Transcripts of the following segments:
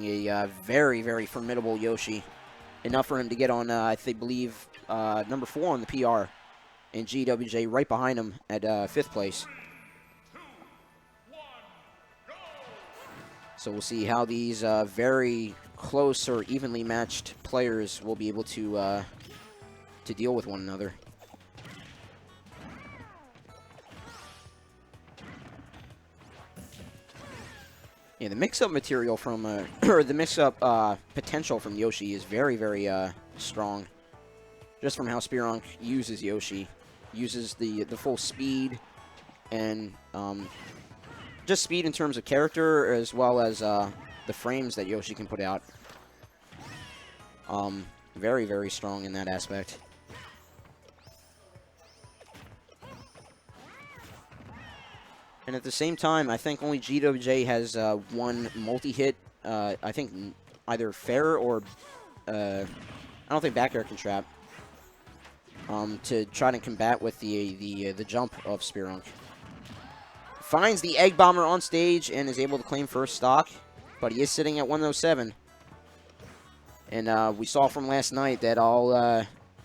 A very, very formidable Yoshi. Enough for him to get on, I believe, number 4 on the PR. And GwJ right behind him at 5th place. So we'll see how these very close or evenly matched players will be able to deal with one another. Yeah, the mix-up material from, or the mix-up potential from Yoshi is very, very strong. Just from how Spirunk uses Yoshi. Uses the full speed and just speed in terms of character as well as the frames that Yoshi can put out. Very, very strong in that aspect. And at the same time, I think only GwJ has one multi-hit, I think either fair or, I don't think back air can trap, to try to combat with the jump of Spirunk. Finds the Egg Bomber on stage and is able to claim first stock, but he is sitting at 107. And we saw from last night that all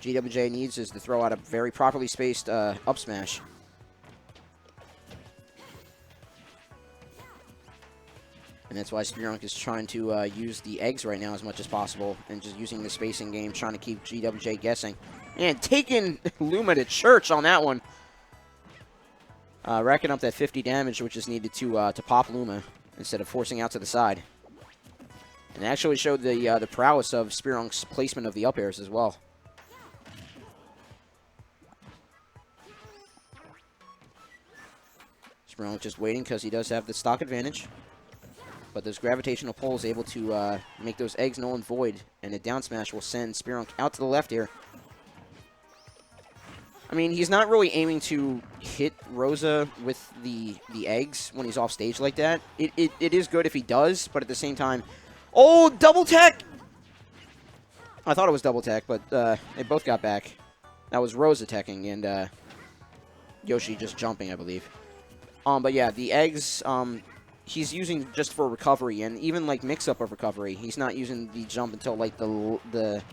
GwJ needs is to throw out a very properly spaced up smash. And that's why Spirunk is trying to use the eggs right now as much as possible and just using the spacing game, trying to keep GwJ guessing. And taking Luma to church on that one. Racking up that 50 damage, which is needed to pop Luma instead of forcing out to the side. And actually showed the prowess of Spirunk's placement of the up airs as well. Spirunk just waiting because he does have the stock advantage. But those gravitational pulls able to make those eggs null and void. And a down smash will send Spirunk out to the left here. I mean, he's not really aiming to hit Rosa with the eggs when he's off stage like that. It is good if he does, but at the same time... Oh, double tech! I thought it was double tech, but they both got back. That was Rosa teching and Yoshi just jumping, I believe. But yeah, the eggs... he's using just for recovery, and even like mix-up of recovery. He's not using the jump until like the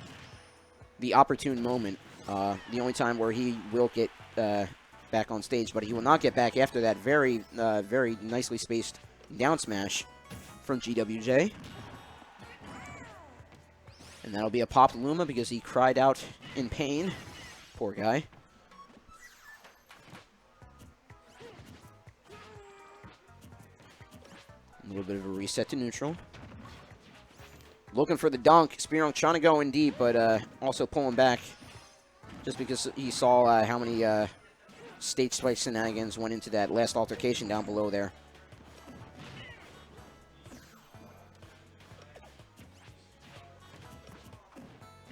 opportune moment. The only time where he will get back on stage, but he will not get back after that very, very nicely spaced down smash from GwJ. And that'll be a pop Luma because he cried out in pain. Poor guy. A little bit of a reset to neutral. Looking for the dunk. Spirunk trying to go in deep, but also pulling back. Just because he saw how many stage spike shenanigans went into that last altercation down below there.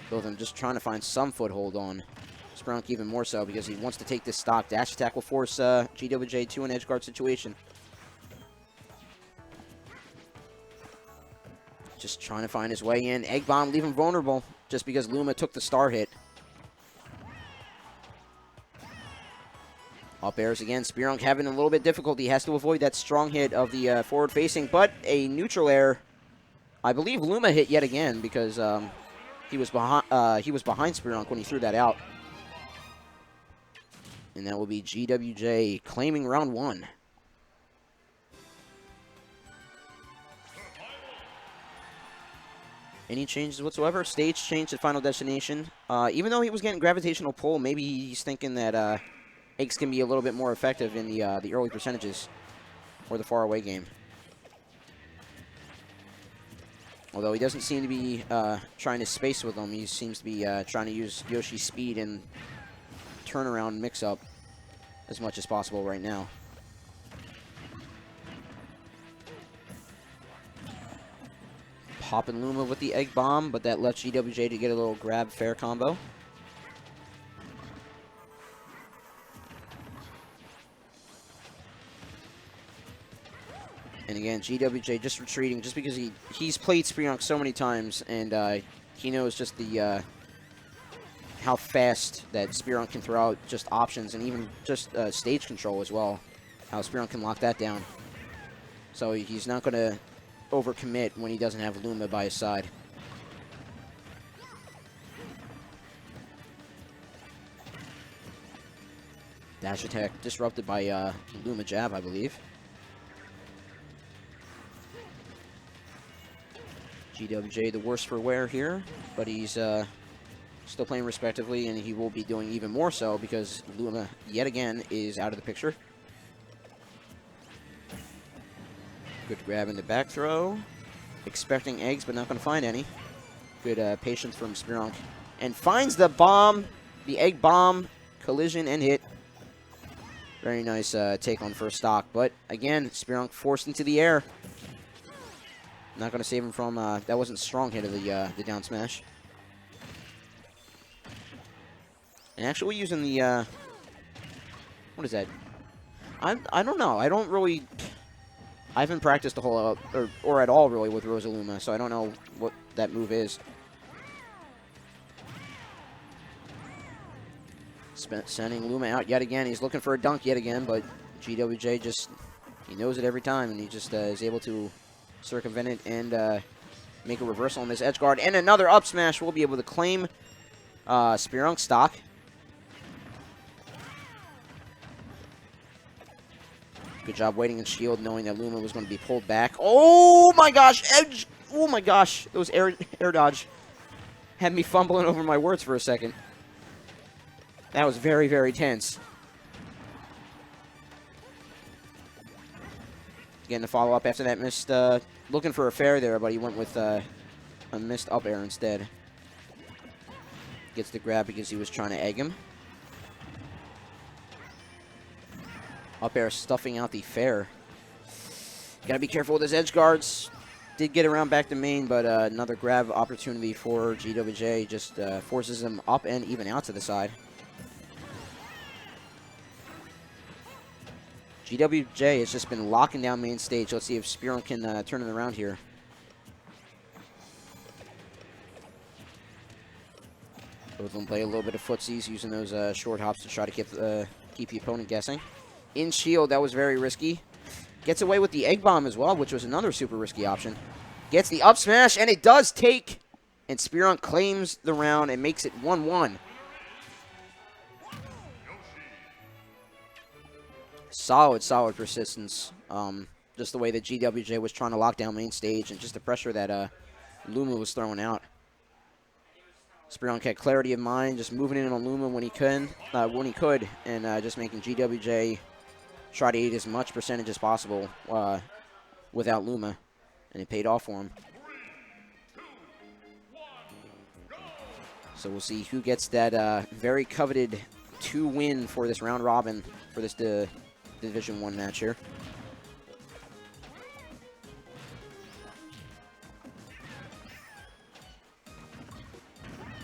Both of them just trying to find some foothold on Spirunk, even more so because he wants to take this stock. Dash attack will force GwJ to an edge guard situation. Just trying to find his way in. Egg Bomb leave him vulnerable just because Luma took the star hit. Up airs again. Spirunk having a little bit difficulty. Has to avoid that strong hit of the forward facing, but a neutral air. I believe Luma hit yet again because he was behind Spirunk when he threw that out. And that will be GwJ claiming round 1. Any changes whatsoever? Stage change at Final Destination. Even though he was getting gravitational pull, maybe he's thinking that eggs can be a little bit more effective in the early percentages or the far away game. Although he doesn't seem to be trying to space with them, he seems to be trying to use Yoshi's speed and turnaround mix-up as much as possible right now. Popping Luma with the Egg Bomb, but that left GwJ to get a little grab fair combo. And again, GwJ just retreating just because he's played Spirunk so many times, and he knows just the how fast that Spirunk can throw out just options and even just stage control as well. How Spirunk can lock that down. So he's not going to overcommit when he doesn't have Luma by his side. Dash attack disrupted by Luma jab, I believe. GwJ the worse for wear here, but he's still playing respectively, and he will be doing even more so because Luma, yet again, is out of the picture. Good grab in the back throw. Expecting eggs, but not going to find any. Good patience from Spirunk. And finds the bomb, the egg bomb, collision, and hit. Very nice take on first stock. But, again, Spirunk forced into the air. Not going to save him from, that wasn't a strong hit of the down smash. And actually using the, what is that? I don't know. I don't really, I haven't practiced a whole lot, or at all really with Rosalina, so I don't know what that move is. Sending Luma out yet again. He's looking for a dunk yet again, but GwJ just, he knows it every time, and he just is able to circumvent it and make a reversal on this edge guard. And another up smash will be able to claim Spirunk stock. Good job waiting in shield, knowing that Luma was going to be pulled back. Oh my gosh, edge! Oh my gosh, those air dodge had me fumbling over my words for a second. That was very, very tense. Getting the follow-up after that missed, looking for a fair there, but he went with a missed up air instead. Gets the grab because he was trying to egg him. Up air stuffing out the fair. Gotta be careful with his edge guards. Did get around back to main, but another grab opportunity for GwJ. Just forces him up and even out to the side. GwJ has just been locking down main stage. Let's see if Spirunk can turn it around here. Both of them play a little bit of footsies, using those short hops to try to keep the opponent guessing. In shield, that was very risky. Gets away with the egg bomb as well, which was another super risky option. Gets the up smash, and it does take. And Spirunk claims the round and makes it 1-1. Solid persistence. Just the way that GwJ was trying to lock down main stage, and just the pressure that Luma was throwing out. Spirunk had clarity of mind, just moving in on Luma when he could, and just making GwJ try to eat as much percentage as possible without Luma, and it paid off for him. So we'll see who gets that very coveted 2 win for this round robin for this Division 1 match here.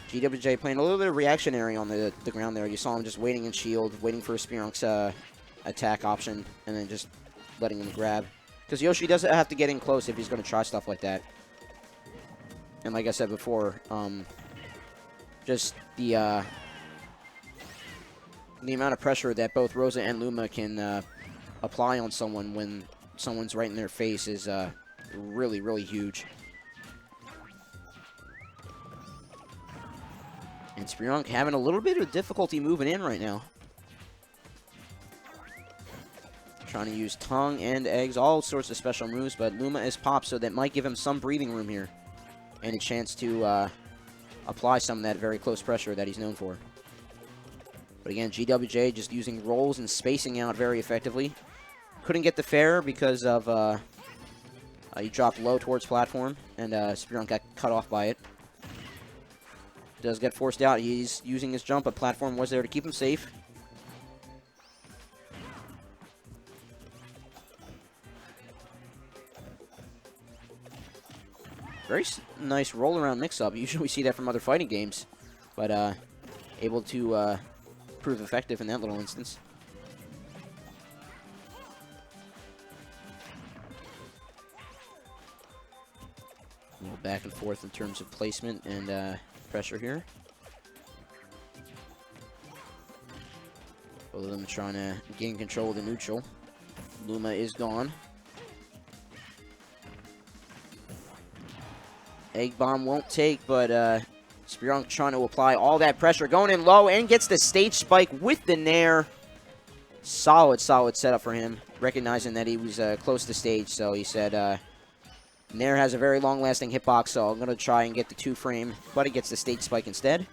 GwJ playing a little bit of reactionary on the ground there. You saw him just waiting in shield, waiting for Spirunk's attack option, and then just letting him grab. Because Yoshi doesn't have to get in close if he's going to try stuff like that. And like I said before, just the amount of pressure that both Rosa and Luma can apply on someone when someone's right in their face is really, really huge. And Spirunk having a little bit of difficulty moving in right now. Trying to use tongue and eggs, all sorts of special moves, but Luma is popped, so that might give him some breathing room here. And a chance to apply some of that very close pressure that he's known for. But again, GwJ just using rolls and spacing out very effectively. Couldn't get the fair because of he dropped low towards platform, and Spirunk got cut off by it. Does get forced out. He's using his jump, but platform was there to keep him safe. Very nice roll-around mix-up. Usually we see that from other fighting games, but able to prove effective in that little instance. A little back and forth in terms of placement and pressure here. Both of them trying to gain control of the neutral. Luma is gone. Egg bomb won't take, but Spirunk trying to apply all that pressure. Going in low and gets the stage spike with the nair. Solid setup for him, recognizing that he was close to stage. So he said, nair has a very long-lasting hitbox, so I'm going to try and get the 2-frame, but he gets the stage spike instead.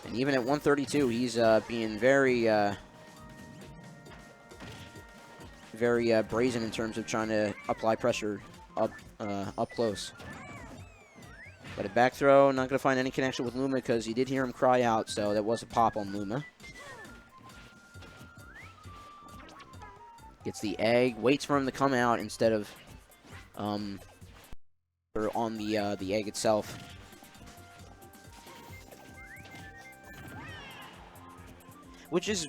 And even at 132, he's being very brazen in terms of trying to apply pressure up close. But a back throw, not going to find any connection with Luma because you did hear him cry out, so that was a pop on Luma. Gets the egg, waits for him to come out instead of on the egg itself. Which is,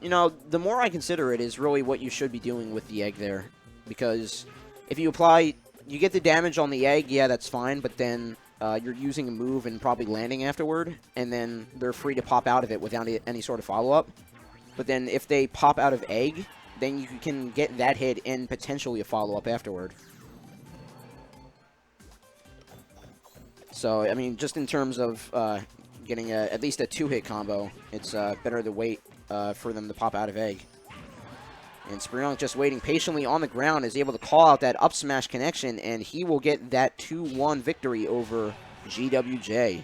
you know, the more I consider it is really what you should be doing with the egg there. Because if you apply, you get the damage on the egg, yeah, that's fine, but then you're using a move and probably landing afterward, and then they're free to pop out of it without any sort of follow-up. But then if they pop out of egg, then you can get that hit and potentially a follow-up afterward. So, I mean, just in terms of getting at least a 2-hit combo, it's better to wait for them to pop out of egg. And Spirunk just waiting patiently on the ground is able to call out that up smash connection, and he will get that 2-1 victory over GwJ.